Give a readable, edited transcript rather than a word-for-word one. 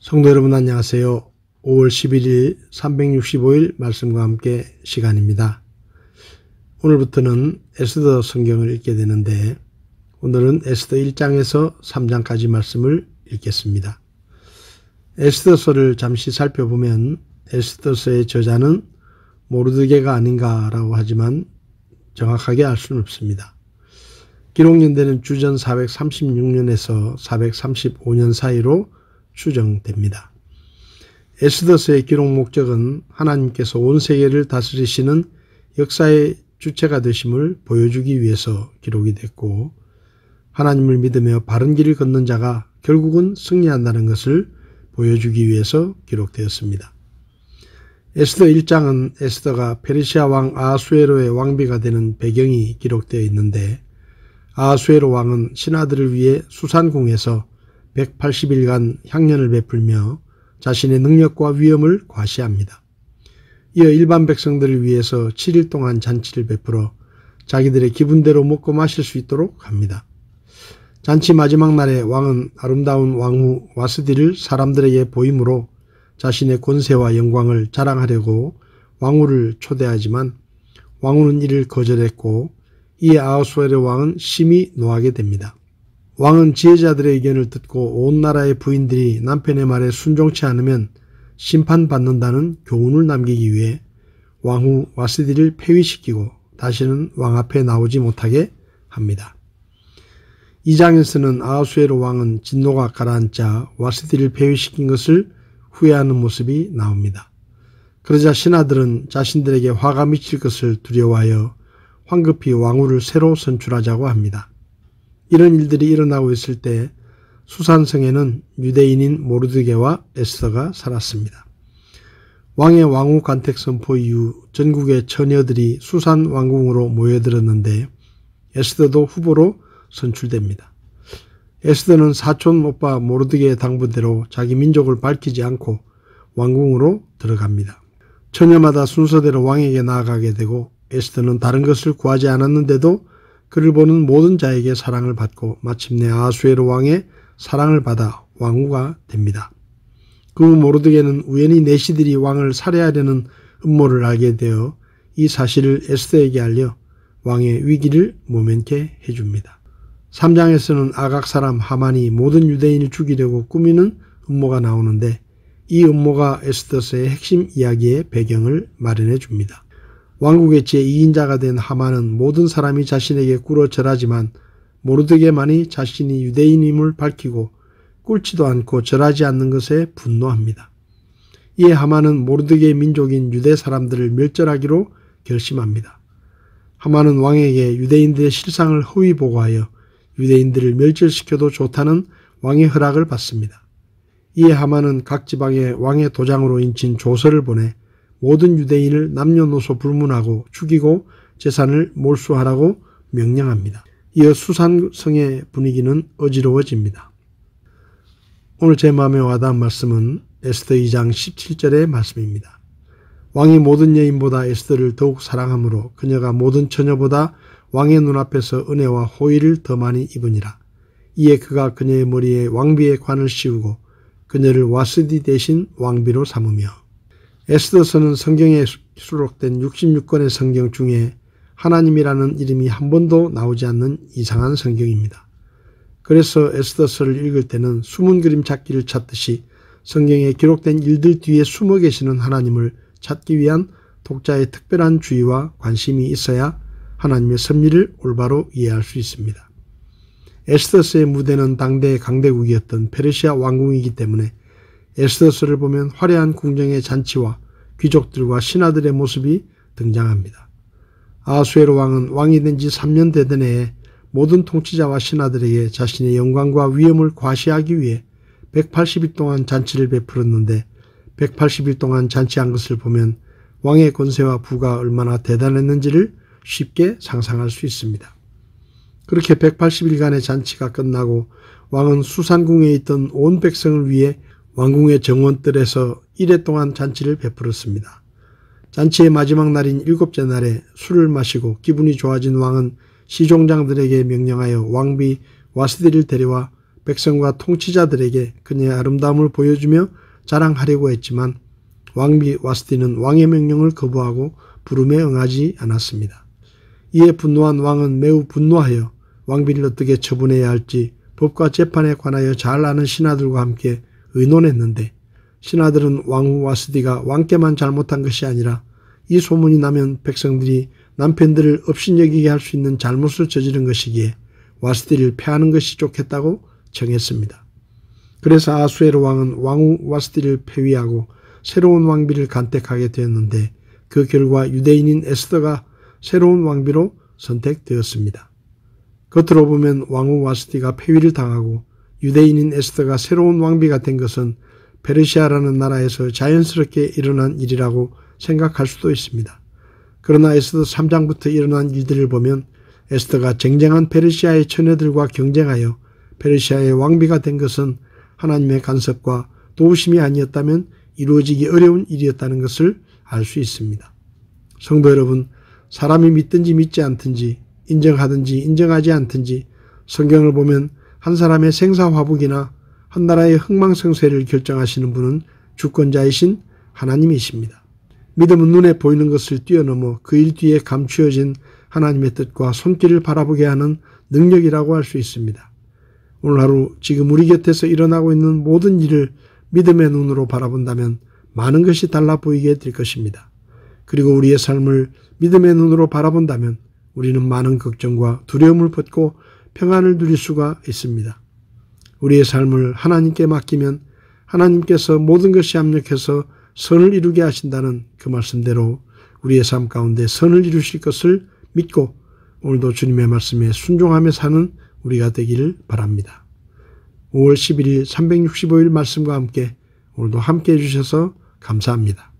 성도 여러분 안녕하세요. 5월 11일 365일 말씀과 함께 시간입니다. 오늘부터는 에스더 성경을 읽게 되는데 오늘은 에스더 1장에서 3장까지 말씀을 읽겠습니다. 에스더서를 잠시 살펴보면 에스더서의 저자는 모르드게가 아닌가라고 하지만 정확하게 알 수는 없습니다. 기록 연대는 주전 436년에서 435년 사이로 추정됩니다. 에스더서의 기록 목적은 하나님께서 온 세계를 다스리시는 역사의 주체가 되심을 보여주기 위해서 기록이 됐고 하나님을 믿으며 바른 길을 걷는 자가 결국은 승리한다는 것을 보여주기 위해서 기록되었습니다. 에스더 1장은 에스더가 페르시아 왕 아하수에로의 왕비가 되는 배경이 기록되어 있는데 아하수에로 왕은 신하들을 위해 수산궁에서 180일간 향년을 베풀며 자신의 능력과 위엄을 과시합니다. 이어 일반 백성들을 위해서 7일 동안 잔치를 베풀어 자기들의 기분대로 먹고 마실 수 있도록 합니다. 잔치 마지막 날에 왕은 아름다운 왕후 와스디를 사람들에게 보임으로 자신의 권세와 영광을 자랑하려고 왕후를 초대하지만 왕후는 이를 거절했고 이에 아하수에로 왕은 심히 노하게 됩니다. 왕은 지혜자들의 의견을 듣고 온 나라의 부인들이 남편의 말에 순종치 않으면 심판받는다는 교훈을 남기기 위해 왕후 와스디를 폐위시키고 다시는 왕 앞에 나오지 못하게 합니다. 2장에서는 아하수에로 왕은 진노가 가라앉자 와스디를 폐위시킨 것을 후회하는 모습이 나옵니다. 그러자 신하들은 자신들에게 화가 미칠 것을 두려워하여 황급히 왕후를 새로 선출하자고 합니다. 이런 일들이 일어나고 있을 때 수산성에는 유대인인 모르드게와 에스더가 살았습니다. 왕의 왕후 간택 선포 이후 전국의 처녀들이 수산 왕궁으로 모여들었는데 에스더도 후보로 선출됩니다. 에스더는 사촌 오빠 모르드게의 당부대로 자기 민족을 밝히지 않고 왕궁으로 들어갑니다. 처녀마다 순서대로 왕에게 나아가게 되고 에스더는 다른 것을 구하지 않았는데도 그를 보는 모든 자에게 사랑을 받고 마침내 아하수에로 왕의 사랑을 받아 왕후가 됩니다. 그 후 모르드게는 우연히 내시들이 왕을 살해하려는 음모를 알게 되어 이 사실을 에스더에게 알려 왕의 위기를 모면케 해줍니다. 3장에서는 아각 사람 하만이 모든 유대인을 죽이려고 꾸미는 음모가 나오는데 이 음모가 에스더서의 핵심 이야기의 배경을 마련해 줍니다. 왕국의 제2인자가 된 하만은 모든 사람이 자신에게 꿇어 절하지만 모르드게만이 자신이 유대인임을 밝히고 꿇지도 않고 절하지 않는 것에 분노합니다. 이에 하만은 모르드게의 민족인 유대 사람들을 멸절하기로 결심합니다. 하만은 왕에게 유대인들의 실상을 허위 보고하여 유대인들을 멸절시켜도 좋다는 왕의 허락을 받습니다. 이에 하만은 각 지방에 왕의 도장으로 인친 조서를 보내 모든 유대인을 남녀노소 불문하고 죽이고 재산을 몰수하라고 명령합니다. 이어 수산성의 분위기는 어지러워집니다. 오늘 제 마음에 와닿은 말씀은 에스더 2장 17절의 말씀입니다. 왕이 모든 여인보다 에스더를 더욱 사랑하므로 그녀가 모든 처녀보다 왕의 눈앞에서 은혜와 호의를 더 많이 입으니라. 이에 그가 그녀의 머리에 왕비의 관을 씌우고 그녀를 와스디 대신 왕비로 삼으며. 에스더서는 성경에 수록된 66권의 성경 중에 하나님이라는 이름이 한 번도 나오지 않는 이상한 성경입니다. 그래서 에스더서를 읽을 때는 숨은 그림 찾기를 찾듯이 성경에 기록된 일들 뒤에 숨어 계시는 하나님을 찾기 위한 독자의 특별한 주의와 관심이 있어야 하나님의 섭리를 올바로 이해할 수 있습니다. 에스더서의 무대는 당대의 강대국이었던 페르시아 왕궁이기 때문에 에스더서를 보면 화려한 궁정의 잔치와 귀족들과 신하들의 모습이 등장합니다. 아하수에로 왕은 왕이 된 지 3년 되던 해에 모든 통치자와 신하들에게 자신의 영광과 위엄을 과시하기 위해 180일 동안 잔치를 베풀었는데 180일 동안 잔치한 것을 보면 왕의 권세와 부가 얼마나 대단했는지를 쉽게 상상할 수 있습니다. 그렇게 180일간의 잔치가 끝나고 왕은 수산궁에 있던 온 백성을 위해 왕궁의 정원뜰에서 1회 동안 잔치를 베풀었습니다. 잔치의 마지막 날인 7째 날에 술을 마시고 기분이 좋아진 왕은 시종장들에게 명령하여 왕비 와스디를 데려와 백성과 통치자들에게 그녀의 아름다움을 보여주며 자랑하려고 했지만 왕비 와스디는 왕의 명령을 거부하고 부름에 응하지 않았습니다. 이에 분노한 왕은 매우 분노하여 왕비를 어떻게 처분해야 할지 법과 재판에 관하여 잘 아는 신하들과 함께 의논했는데 신하들은 왕후 와스디가 왕께만 잘못한 것이 아니라 이 소문이 나면 백성들이 남편들을 업신여기게 할 수 있는 잘못을 저지른 것이기에 와스디를 패하는 것이 좋겠다고 정했습니다. 그래서 아수에로 왕은 왕후 와스디를 폐위하고 새로운 왕비를 간택하게 되었는데 그 결과 유대인인 에스더가 새로운 왕비로 선택되었습니다. 겉으로 보면 왕후 와스디가 폐위를 당하고 유대인인 에스더가 새로운 왕비가 된 것은 페르시아라는 나라에서 자연스럽게 일어난 일이라고 생각할 수도 있습니다. 그러나 에스더 3장부터 일어난 일들을 보면 에스더가 쟁쟁한 페르시아의 처녀들과 경쟁하여 페르시아의 왕비가 된 것은 하나님의 간섭과 도우심이 아니었다면 이루어지기 어려운 일이었다는 것을 알 수 있습니다. 성도 여러분, 사람이 믿든지 믿지 않든지 인정하든지 인정하지 않든지 성경을 보면 한 사람의 생사화복이나 한 나라의 흥망성쇠를 결정하시는 분은 주권자이신 하나님이십니다. 믿음은 눈에 보이는 것을 뛰어넘어 그 일 뒤에 감추어진 하나님의 뜻과 손길을 바라보게 하는 능력이라고 할 수 있습니다. 오늘 하루 지금 우리 곁에서 일어나고 있는 모든 일을 믿음의 눈으로 바라본다면 많은 것이 달라 보이게 될 것입니다. 그리고 우리의 삶을 믿음의 눈으로 바라본다면 우리는 많은 걱정과 두려움을 벗고 평안을 누릴 수가 있습니다. 우리의 삶을 하나님께 맡기면 하나님께서 모든 것이 합력해서 선을 이루게 하신다는 그 말씀대로 우리의 삶 가운데 선을 이루실 것을 믿고 오늘도 주님의 말씀에 순종하며 사는 우리가 되기를 바랍니다. 5월 11일 365일 말씀과 함께 오늘도 함께 해주셔서 감사합니다.